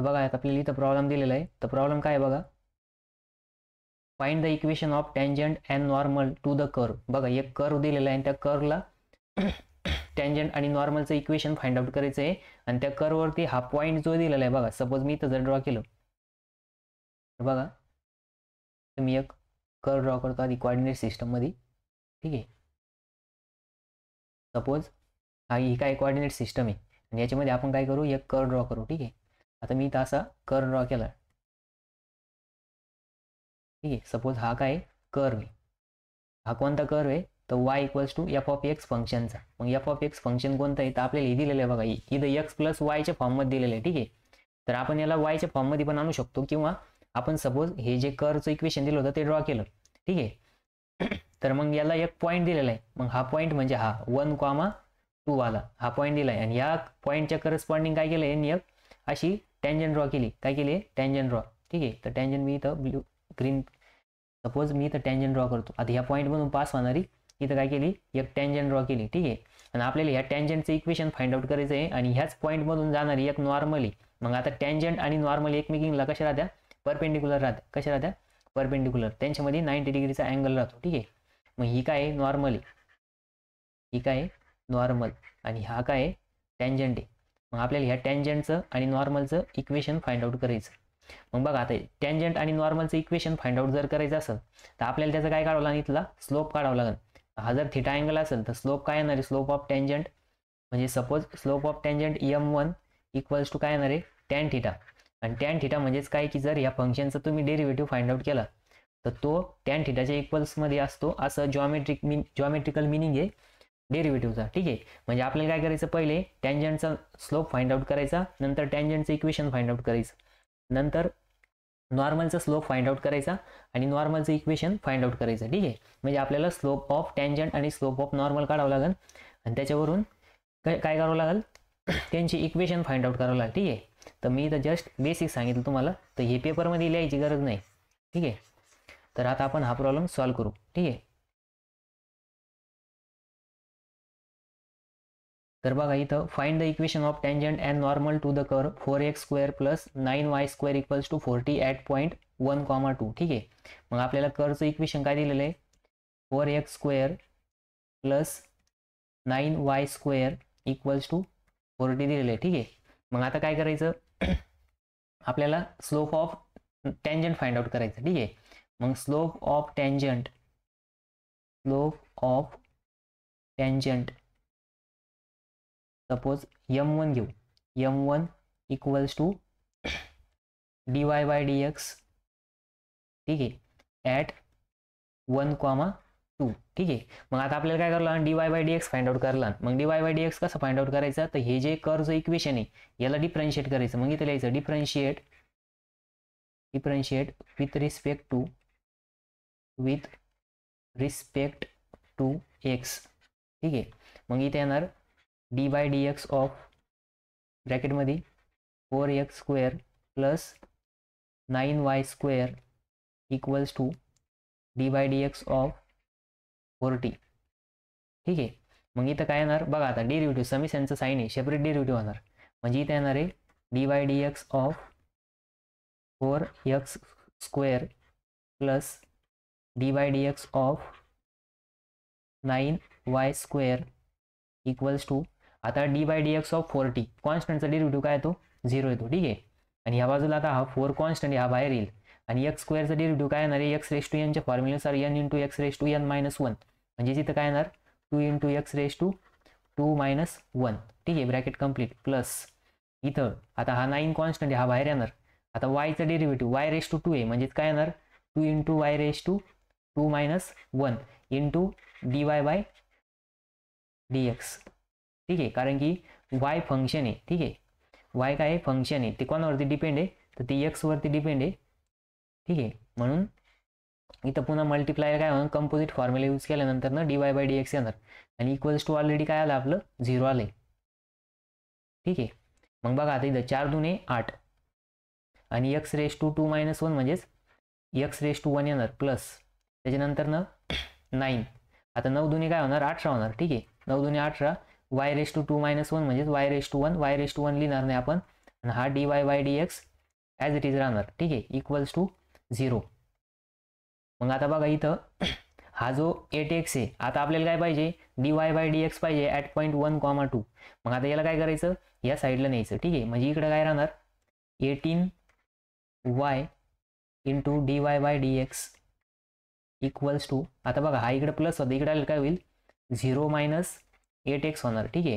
तर बघा आता आपल्याला इथं प्रॉब्लेम दिलेला आहे. तर प्रॉब्लेम काय आहे बघा, find the equation of tangent and normal to the curve. बघा एक कर्व दिलेला आहे आणि त्या कर्वला टँजंट आणि नॉर्मलचं इक्वेशन फाइंड आउट करायचं आहे. आणि त्या कर्ववरती हा पॉईंट जो दिलेला आहे बघा, सपोज मी इथं जर ड्रॉ केलं तर बघा, तर मी एक कर्व ड्रॉ करतो आधी कोऑर्डिनेट सिस्टममध्ये. ठीक आहे, सपोज ही काय कोऑर्डिनेट सिस्टम आहे आणि याच्यामध्ये आपण काय करू, एक कर्व ड्रॉ करू. ठीक आहे, आता मी इथं असा कर्व ड्रॉ केला. ठीक आहे, सपोज हा काय कर्व आहे, हा कोणता कर्व आहे, तर y equals to F of X फंक्शनचा. मग एफ ऑफ एक्स फंक्शन कोणतं आहे, तर आपल्याला हे दिलेलं आहे बघा, इथं एक्स प्लस वायच्या फॉर्ममध्ये दिलेलं आहे. ठीक आहे, तर आपण याला वायच्या फॉर्ममध्ये पण आणू शकतो, किंवा आपण सपोज हे जे कर्वचं इक्वेशन दिलं होतं ते ड्रॉ केलं. ठीक आहे, तर मग याला एक पॉईंट दिलेला आहे. मग हा पॉईंट म्हणजे हा 1,2 वाला हा पॉईंट दिला आहे आणि या पॉईंटच्या करस्पॉन्डिंग काय केलं आहे, एक अशी टँजंट ड्रॉ केली. काय केली आहे, टँजंट ड्रॉ. ठीक आहे, तर टँजंट मी इथं ब्ल्यू ग्रीन, सपोज मी इथं टँजंट ड्रॉ करतो. आता ह्या पॉईंटमधून पास होणारी इथं काय केली, एक टँजंट ड्रॉ केली. ठीक आहे, आणि आपल्याला ह्या टँजंटचं इक्वेशन फाइंड आउट करायचं आहे आणि ह्याच पॉईंटमधून जाणारी एक नॉर्मली. मग आता टँजंट आणि नॉर्मल एकमेकींना कशा राहत्या, परपेंडिक्युलर राहत्या. कशा राहत्या, परपेंडिक्युलर. त्यांच्यामध्ये 90 डिग्रीचा अँगल राहतो. ठीक आहे, मग ही काय आहे, नॉर्मली. ही काय आहे, नॉर्मल. आणि हा काय आहे, टँजंट आहे. मग आपल्याला ह्या टँजंटचं आणि नॉर्मलचं इक्वेशन फाइंड आउट करायचं. मग बघा आता टँजंट आणि नॉर्मलचं इक्वेशन फाइंड आउट जर करायचं असेल तर आपल्याला त्याचं काय काढावं लागेल, इथला स्लोप काढावं लागेल. हा जर थिटा अँगल असेल तर स्लोप काय येणार आहे, स्लोप ऑफ टँजंट म्हणजे suppose slope of tangent m1 equals to काय येणार आहे, टॅन थिटा. आणि टॅन थिटा म्हणजेच काय, की जर या फंक्शनचं तुम्ही डेरिव्हेटिव्ह फाइंड आउट केला तर तो टॅन थिटाच्या इक्वल्समध्ये असतो, असं जॉमेट्रिकल मिनिंग आहे डेरिव्हेटिव्हचा. ठीक आहे, म्हणजे आपल्याला काय करायचं, पहिले टँजंटचा स्लोप फाइंड आउट करायचा, नंतर टँजंटचं इक्वेशन फाइंड आउट करायचं, नंतर नॉर्मलचा स्लोप फाइंड आउट करायचा आणि नॉर्मलचं इक्वेशन फाइंड आउट करायचं. ठीक आहे, म्हणजे आपल्याला स्लोप ऑफ टँजंट आणि स्लोप ऑफ नॉर्मल काढावं लागेल आणि त्याच्यावरून काय करावं लागेल, त्यांची इक्वेशन फाइंड आउट करावं लागेल. ठीक आहे, तर मी इथं जस्ट बेसिक सांगितलं तुम्हाला, तर हे पेपरमध्ये लिहायची गरज नाही. ठीक आहे, तर आता आपण हा प्रॉब्लेम सॉल्व्ह करू. ठीक आहे, तर बघा इथं find the equation of tangent and normal to the curve 4x² plus 9y² equals to 40 at point 1,2. ठीक आहे, मग आपल्याला कर्वचं इक्वेशन काय दिलेलं आहे, 4x² plus 9y² equals to 40 दिलेलं आहे. ठीक आहे, मग आता काय करायचं, आपल्याला slope of tangent find out करायचं. ठीक आहे, मग slope of tangent suppose m1 घेऊ, m1 equals to dy by dx. ठीक आहे, ॲट 1,2. ठीक आहे, मग आता आपल्याला काय करावं लागेल, dy by dx find out करायला. मग dy बाय dx कसं फाइंड आउट करायचं, तर हे जे कर्वचं इक्वेशन आहे याला डिफरन्शिएट करायचं. मग इथं लिहायचं differentiate with respect to x. ठीक आहे, मग इथे येणार d by D x of ब्रॅकेटमध्ये 4x² plus 9y² equals to d by D x of 40. ठीक आहे, मग इथं काय येणार बघा, आता डेरिव्हेटिव्ह समेशनचं साईन आहे, सेपरेट डेरिव्हेटिव्ह होणार. म्हणजे इथं येणार आहे d by D x of 4x² plus d by D x of 9y² equals to, आता d by D x of 40 कॉन्स्टंटचा derivative काय येतो, 0 येतो. ठीक आहे, आणि ह्या बाजूला आता हा 4 कॉन्स्टंट हा बाहेर येईल आणि x² डेरिव्हेटिव्ह काय येणार आहे, x⁻n च्या फॉर्म्युलेनुसार n × x⁻n−1 म्हणजे इथं काय येणार 2 × x⁻2−1. ठीक आहे, ब्रॅकेट कंप्लीट. प्लस इथं आता हा 9 कॉन्स्टंट हा बाहेर येणार. आता yचा डेरिव्हेटिव्ह y⁻2 आहे म्हणजे काय येणार 2 × y⁻2−1 into dy by dx. ठीक आहे, कारण की y फंक्शन आहे. ठीक आहे, y काय फंक्शन आहे, ते कोणावरती डिपेंड आहे, तर ते x वरती डिपेंड आहे. ठीक आहे, म्हणून इथं पुन्हा मल्टिप्लाय काय म्हणून कंपोजिट फॉर्म्युला यूज केल्यानंतर ना dy बाय dx येणार आणि इक्वल्स टू ऑलरेडी काय आलं आपलं 0 आलंय. ठीक आहे, मग बघा आता इथं 4 दूने 8 आणि x⁻2−1 म्हणजेच x⁻1 येणार प्लस त्याच्यानंतर ना 9. आता 9 दूने काय होणार 18 होणार. ठीक आहे, 9 दूने 18 y⁻2−1 म्हणजेच y⁻1 लिहिणार नाही आपण आणि हा dy by dx as it is राहणार, ठीक आहे, इक्वल्स टू 0. मग आता बघा इथं हा जो 8x आहे, आता आपल्याला काय पाहिजे, dy/dx पाहिजे ॲट पॉईंट 1,2. मग आता याला काय करायचं, या साईडला न्यायचं, ठीक आहे. म्हणजे इकडे काय राहणार 18y into dy/dx equals to, आता बघा हा इकडे प्लस होता, इकडे आलं काय होईल 0 मायनस 8x होणार, ठीक आहे.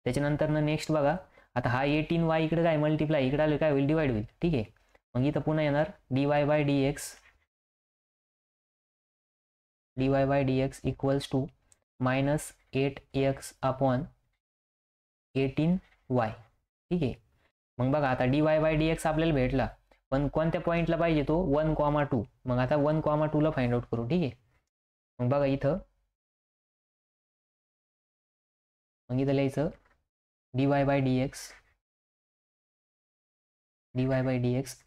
त्याच्यानंतर नेक्स्ट बघा आता हा 18y इकडे काय मल्टिप्लाय, इकडे आलं काय होईल डिवाइड होईल, ठीक आहे. मग इथं पुन्हा येणार dy/dx equals to minus 8x upon 18y, ठीक आहे. मग बघा आता dy/dx आपल्याला भेटला, पण कोणत्या पॉईंटला पाहिजे तो 1,2. मग आता 1,2ला फाइंड आउट करू, ठीक आहे. मग बघा इथं लिहायचं dy/dx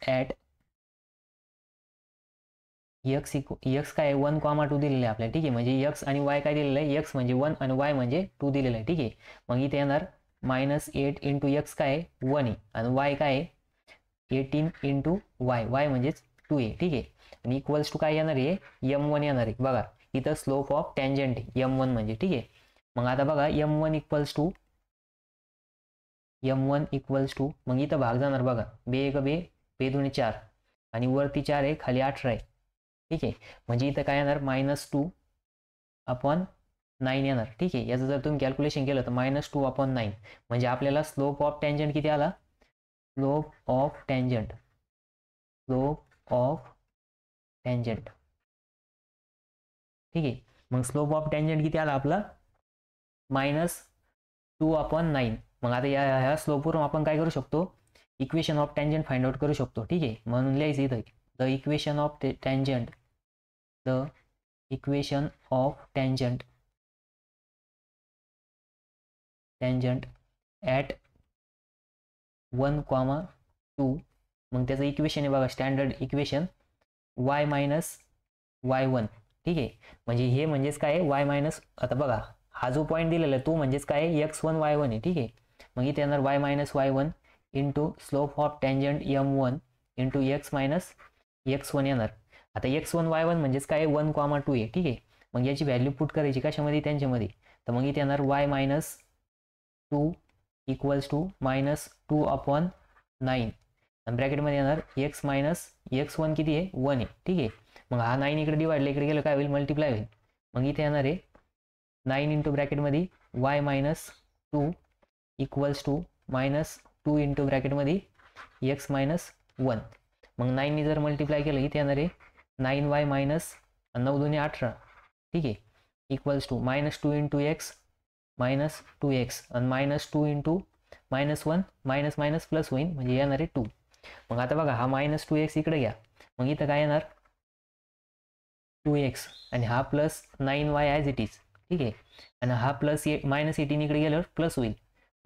ॲट x काय 1,2 दिलेलं आहे आपल्याला, ठीक आहे. म्हणजे x आणि y काय दिलेलं आहे, x म्हणजे 1 आणि y म्हणजे 2 दिलेलं आहे, ठीक आहे. मग इथे येणार -8 इंटू x काय 1 आहे आणि y काय आहे 18 इंटू y म्हणजेच 2 आहे, ठीक आहे. आणि इक्वल्स टू काय येणार आहे m1 येणार आहे. बघा इथं स्लोप ऑफ टँजंट आहे m1 म्हणजे, ठीक आहे. मग आता बघा m1 इक्वल्स टू मग इथं भाग जाणार बघा, बे 1 बे 2 4 आणि वरती 4 आहे खाली 18 आहे, ठीक आहे. म्हणजे इथं काय येणार -2 अपॉन 9 येणार, ठीक आहे. याचं जर तुम्ही कॅल्क्युलेशन केलं तर -2 अपॉन 9 म्हणजे आपल्याला स्लोप ऑफ टँजंट किती आला, स्लोप ऑफ टँजंट ठीक आहे. मग स्लोप ऑफ टँजंट किती आला आपला -2 अपॉन 9. मग आता ह्या स्लोपवरून आपण काय करू शकतो, equation of tangent find out करू शकतो, ठीक आहे. म्हणून लिहायचं इथं the equation of tangent at 1,2. मग त्याचं इक्वेशन आहे बघा, standard equation y minus y1, ठीक आहे. म्हणजे हे म्हणजेच काय y मायनस, आता बघा हा जो पॉईंट दिलेला आहे तो म्हणजेच काय x1 y1 आहे, ठीक आहे. मग इथे येणार y minus y1 into slope of tangent m1 into x minus x1 येणार. आता x1 y1 म्हणजेच काय 1,2 आहे, ठीक आहे. मग याची व्हॅल्यू पुट करायची कशामध्ये, त्यांच्यामध्ये. तर मग इथे येणार y minus 2 equals to -2 upon 9 आणि ब्रॅकेटमध्ये येणार x मायनस x1 किती आहे 1 आहे, ठीक आहे. मग हा 9 इकडे डिवाइडला इकडे गेलं काय होईल मल्टिप्लाय होईल. मग इथे येणार आहे 9 इंटू ब्रॅकेटमध्ये y minus 2 equals to -2 into ब्रॅकेटमध्ये x मायनस 1. मग 9ने जर मल्टिप्लाय केलं इथे येणार आहे 9y मायनस 9 2 18, ठीक आहे, इक्वल्स to -2 into x minus 2x आणि -2 इंटू -1 मायनस प्लस होईल म्हणजे येणार आहे 2. मग आता बघा हा -2x इकडे घ्या, मग इथं काय येणार 2x आणि हा plus 9y as it is, ठीक आहे. आणि हा प्लस -18 इकडे गेल्यावर प्लस होईल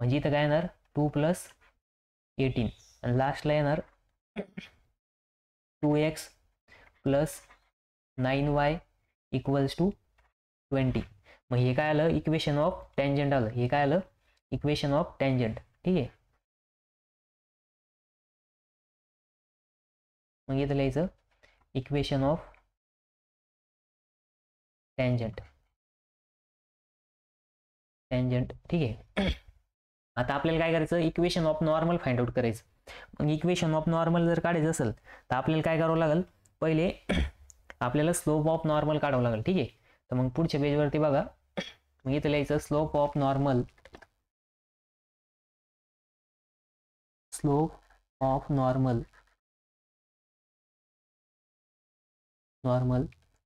म्हणजे इथं काय येणार 2 + 18 आणि लास्टला येणार 2x + 9y इक्वल्स टू 20. मग हे काय आलं इक्वेशन ऑफ टँजंट आलं, हे काय आलं इक्वेशन ऑफ टँजंट, ठीक आहे. मग इथं लिहायचं इक्वेशन ऑफ टँजंट, ठीक आहे. आता आपल्याला काय करायचं equation of normal find out करायचं. मग इक्वेशन ऑफ नॉर्मल जर काढायचं असेल तर आपल्याला काय करावं लागेल, पहिले आपल्याला स्लोप ऑफ नॉर्मल काढावं लागेल, ठीक आहे. तर मग पुढच्या पेजवरती बघा, मग इथं लिहायचं slope of normal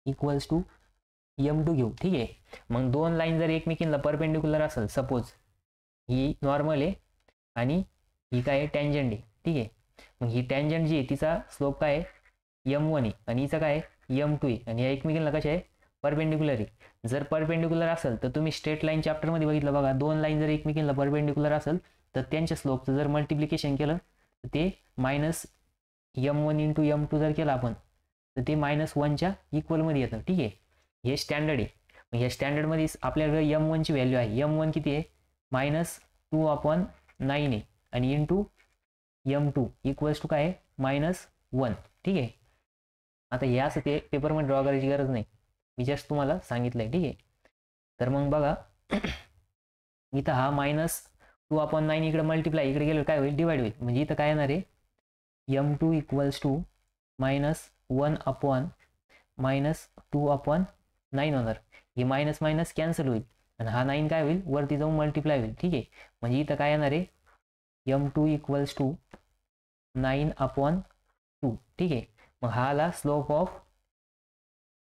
equals to m2 घेऊ, ठीक आहे. मग दोन लाईन जर एकमेकींना परपेंडिक्युलर असेल, सपोज ही नॉर्मल आहे आणि ही काय टँजंट आहे, ठीक आहे. मग ही टँजंट जी आहे तिचा स्लोप काय आहे m1 आहे आणि हिचा काय m2 आहे आणि या एकमेकींना कशा आहे परपेंडिक्युलर आहे. जर परपेंडिक्युलर असेल तर तुम्ही स्ट्रेट लाईन चॅप्टरमध्ये बघितलं बघा, दोन लाईन जर एकमेकींना परपेंडिक्युलर असेल तर त्यांच्या स्लोपचं जर मल्टिप्लिकेशन केलं तर ते -m1 इंटू m2 जर केलं आपण तर ते -1च्या इक्वलमध्ये येतं, ठीक आहे. हे स्टँडर्ड आहे. मग ह्या स्टँडर्डमध्ये आपल्याकडे m1 ची व्हॅल्यू आहे, m1 किती आहे -2 अपॉन 9 आहे आणि इंटू m2 इक्वल्स टू काय आहे -1. ठीक आहे. आता हे असं ते पेपरमध्ये ड्रॉ करायची गरज नाही, मी जस्ट तुम्हाला सांगितलंय. ठीक आहे. तर मग बघा इथं हा -2/9 इकडे मल्टिप्लाय, इकडे गेलो काय होईल डिवाइड होईल. म्हणजे इथं काय येणार आहे m2 इक्वल्स टू -1/-2/9 होणार. हे मायनस मायनस कॅन्सल होईल आणि हा 9 काय होईल वरती जाऊन मल्टिप्लाय होईल. ठीक आहे. म्हणजे इथं काय येणार आहे m2 इक्वल्स टू 9/2. ठीक आहे. मग हा आला स्लोप ऑफ,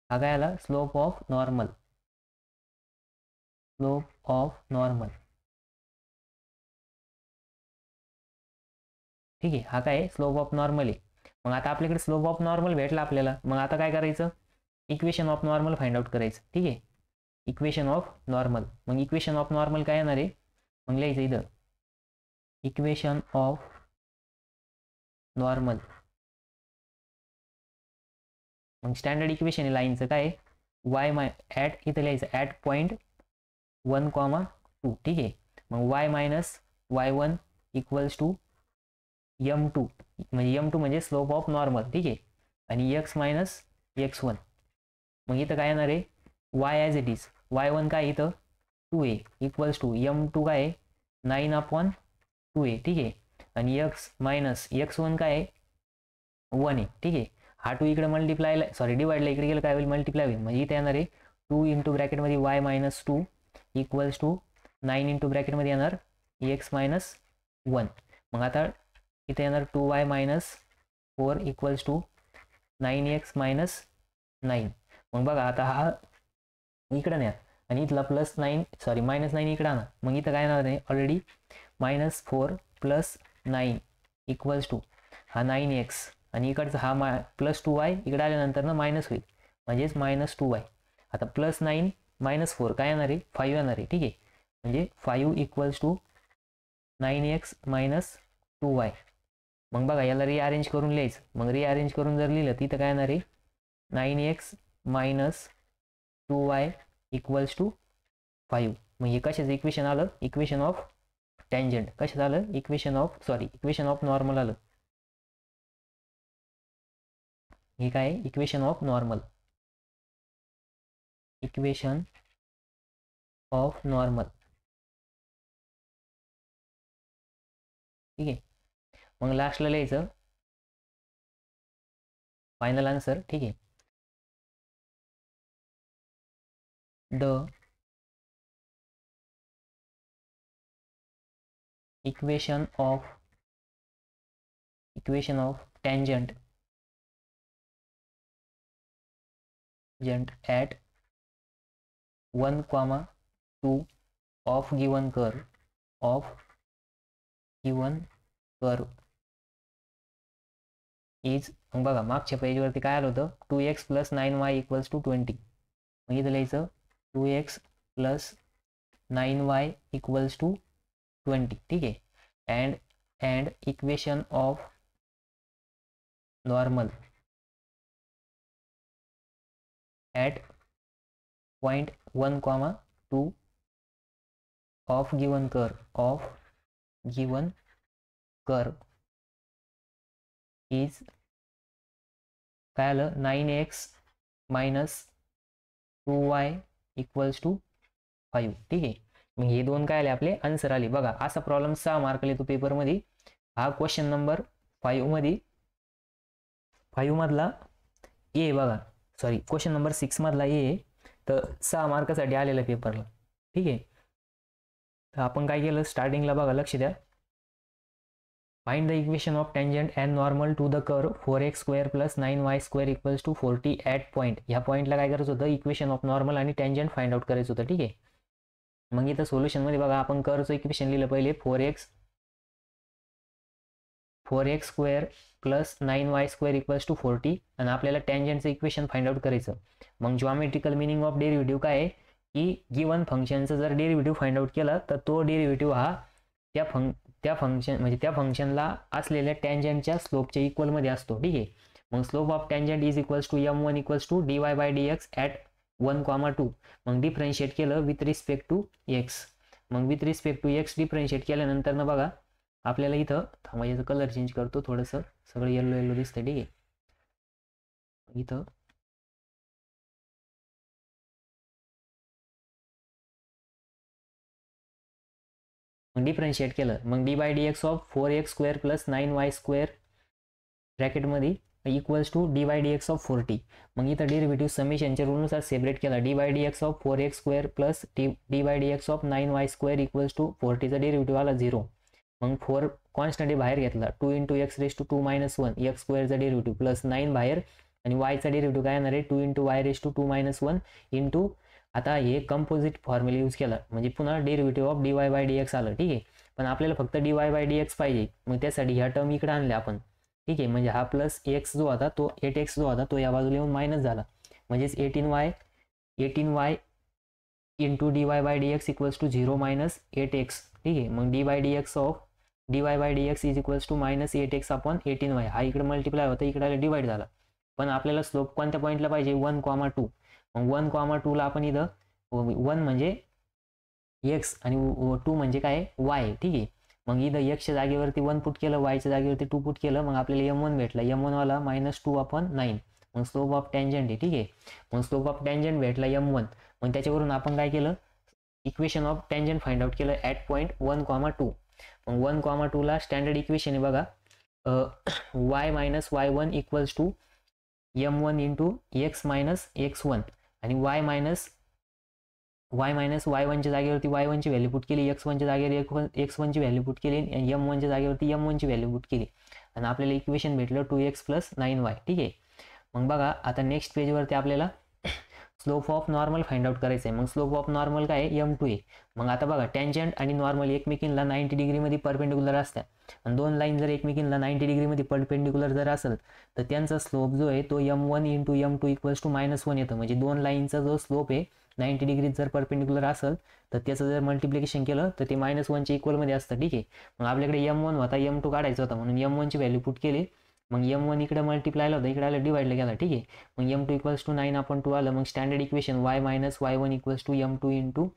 हा काय आला slope of normal, slope of normal. ठीक आहे. हा काय स्लोप ऑफ नॉर्मल आहे. मग आता आपल्याकडे स्लोप ऑफ नॉर्मल भेटला आपल्याला, मग आता काय करायचं equation of normal find out करायचं. ठीक आहे. इक्वेशन ऑफ नॉर्मल, मग इक्वेशन ऑफ नॉर्मल काय येणार आहे मग लिहायचं इथं इक्वेशन ऑफ नॉर्मल. मग स्टँडर्ड इक्वेशन आहे लाईनचं काय वाय ॲट इथं लिहायचं ॲट पॉईंट 1,2. ठीक आहे. मग y minus y1 equals to m2, म्हणजे m2 म्हणजे स्लोप ऑफ नॉर्मल. ठीक आहे. आणि x मायनस x1. मग इथं काय येणार आहे y as it is, y1 काय इथं 2a इक्वल्स टू m2 काय आहे 9/2a. ठीक आहे. आणि x मायनस x1 काय आहे 1 आहे. ठीक आहे. हा 2 इकडे मल्टिप्लायला डिवाइडला इकडे गेलं काय होईल मल्टिप्लाय होईल. म्हणजे इथे येणार आहे 2 इंटू ब्रॅकेटमध्ये y minus 2 equals to 9 into ब्रॅकेटमध्ये येणार x मायनस 1. मग आता इथे येणार 2y minus 4 equals to 9x minus 9. मग बघा आता हा इकडं न्या आणि इथला -9 इकडं आणा. मग इथं काय येणार आहे ऑलरेडी -4 + 9 इक्वल्स टू हा 9x आणि इकडचा हा +2y इकडे आल्यानंतर ना मायनस होईल म्हणजेच -2y. आता +9 -4 काय येणार आहे 5 येणार आहे. ठीक आहे. म्हणजे 5 equals to 9x minus 2y. मग बघा याला रिअरेंज करून लिहायचं. मग रिअरेंज करून जर लिहिलं तिथं काय येणार आहे 9x minus 2y equals to 5. मग हे कशाचं इक्वेशन आलं इक्वेशन ऑफ टँजंट. कशाचं आलं इक्वेशन ऑफ नॉर्मल आलं. हे काय equation of normal, equation of normal. ठीक आहे. मग लास्टला लिहायचं फायनल आन्सर. ठीक आहे. The equation of tangent at 1,2 of given curve is, मग बघा मागच्या पेजवरती काय आलं होतं 2x + 9y इक्वल्स टू 20. मग इथं लिहायचं 2x + 9y इक्वल्स टू 20. ठीक आहे. And equation of normal at point 1,2 of given curve is काय आलं 9x minus 2y equals to 5. ठीक आहे. मग हे दोन काय आले आपले आन्सर आले. बघा असा प्रॉब्लेम 6 मार्क येतो पेपरमध्ये. हा क्वेश्चन नंबर 5 मधला ए बघा क्वेश्चन नंबर 6 मधला ए तर 6 मार्कासाठी आलेला पेपरला. ठीक आहे. तर आपण काय केलं स्टार्टिंगला बघा लक्ष द्या find the equation of tangent and normal to the curve 4x² + 9y² equals to 40 at point. ह्या पॉईंटला काय करायचं होतं इक्वेशन ऑफ नॉर्मल आणि टँजंट फाइंड आउट करायचं होतं. ठीक आहे. मग इथं सोल्युशनमध्ये बघा आपण कर्वचं इक्वेशन लिहिलं पहिले 4x² + 9y² इक्वल्स टू 40 आणि आपल्याला टँजंटचं इक्वेशन फाइंड आउट करायचं. मग जॉमेट्रिकल मिनिंग ऑफ डेरिव्हेटिव्ह काय आहे की गिवन फंक्शनचं जर डेरिव्हेटिव्ह फाइंड आउट केला तर तो डेरिव्हेटिव्ह हा त्या फंक्शनला असलेल्या टँजंटच्या स्लोपच्या इक्वलमध्ये असतो. ठीक आहे. मग slope of tangent is equals to m1 equals to dy/dx at 1,2. मग डिफरन्शिएट केलं विथ रिस्पेक्ट टू x. मग with respect to x differentiate केल्यानंतर ना बघा आपल्याला इथं थांबा, याचं कलर चेंज करतो थोडंसं, सगळं येलो येलो दिसतं, ठीक आहे. इथं डिफरन्शिएट केलं, मग D by D x of 4x square plus 9y square ब्रॅकेटमध्ये equals to d by D x of 40. मग इथं डेरिव्हेटिव्ह समेशनच्या रूलनुसार सेपरेट केला. D by D x of 4x square plus d by D x of 9y square equals to 40चा derivative आला 0. मग 4 constant बाहेर घेतला, 2 into x raise to 2 minus 1 x स्क्वेअरचा डेरिव्हेटिव्ह प्लस 9 बाहेर, आणि वायचा डेरिव्हेटिव्ह काय येणार आहे 2 into Y raise to 2 minus 1 into, आता हे कंपोजिट फॉर्म्युला यूज केला म्हणजे पुन्हा derivative of D Y by D X आलं, ठीक आहे. पण आपल्याला फक्त D Y by D X पाहिजे, मग त्यासाठी ह्या टर्म इकडे आणल्या आपण, ठीक आहे. म्हणजे हा प्लस एक्स जो होता तो 8x जो होता तो या बाजूला येऊन मायनस झाला, म्हणजेच 18y into D Y by D X equals to 0 minus 8x, ठीक आहे. मग D by D x of D Y by D X is equals to minus 8x upon 18y, हा इकडे मल्टिप्लाय होता, इकडे डिवाइड झाला. पण आपल्याला स्लोप कोणत्या पॉईंटला पाहिजे 1,2. मग 1,2ला आपण इथं 1 म्हणजे x आणि 2 म्हणजे काय y, ठीक आहे. मग इथं एक्सच्या जागेवरती 1 पुट केलं, वायच्या जागेवरती 2 पुट केलं, मग आपल्याला m1 भेटला, m1 वाला -2 अपॉन 9. मग स्लोप ऑफ टँजंट आहे, ठीक आहे. मग स्लोप ऑफ टँजंट भेटला m1. मग त्याच्यावरून आपण काय केलं, equation of tangent find out केलं ॲट पॉईंट 1,2. मग 1,2ला स्टँडर्ड इक्वेशन आहे बघा, y minus y1 equals to m1 into x minus x1, आणि y मायनस y1च्या जागेवरती y1 ची व्हॅल्यू पुट केली, x1च्या जागेवर x1 ची व्हॅल्यू पुट केली, आणि m1च्या जागेवरती m1 ची व्हॅल्यू पुट केली, आणि आपल्याला इक्वेशन भेटलं 2x प्लस 9y, ठीक आहे. मग बघा आता नेक्स्ट पेजवरती आपल्याला slope of normal find out करायचं आहे. मग स्लोप ऑफ नॉर्मल काय आहे m2 आहे. मग आता बघा टँजंट आणि नॉर्मल एकमेकींना 90 डिग्रीमध्ये परपेंडिक्युलर असतात, आणि दोन लाईन जर एकमेकींना 90 डिग्रीमध्ये परपेंडिक्युलर जर असेल तर त्यांचा स्लोप जो आहे तो m1 into m2 equals to -1 येतं. म्हणजे दोन लाईनचा जो स्लोप आहे 90 डिग्री जर परपेंडिक्युलर असेल तर त्याचं जर मल्टिप्लिकेशन केलं तर ते -1च्या इक्वलमध्ये असतं, ठीक आहे. मग आपल्याकडे m1 होता, m2 काढायचा होता, म्हणून m1 ची व्हॅल्यू पुट केली. मग m1 इकडे मल्टिप्लायला होता, इकडे आलं डिवाइडला गेला, ठीक आहे. मग m2 इक्वल्स टू 9 अपॉन 2 आलं. मग standard equation y minus y1 equals to m2 into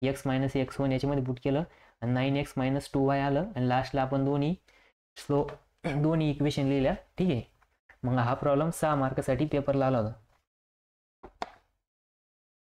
x minus x1 याच्यामध्ये पुट केलं, आणि 9x मायनस 2y आलं, आणि लास्टला आपण दोन्ही इक्वेशन लिहिल्या, ठीक आहे. मग हा प्रॉब्लेम 6 मार्कासाठी पेपरला आला होता.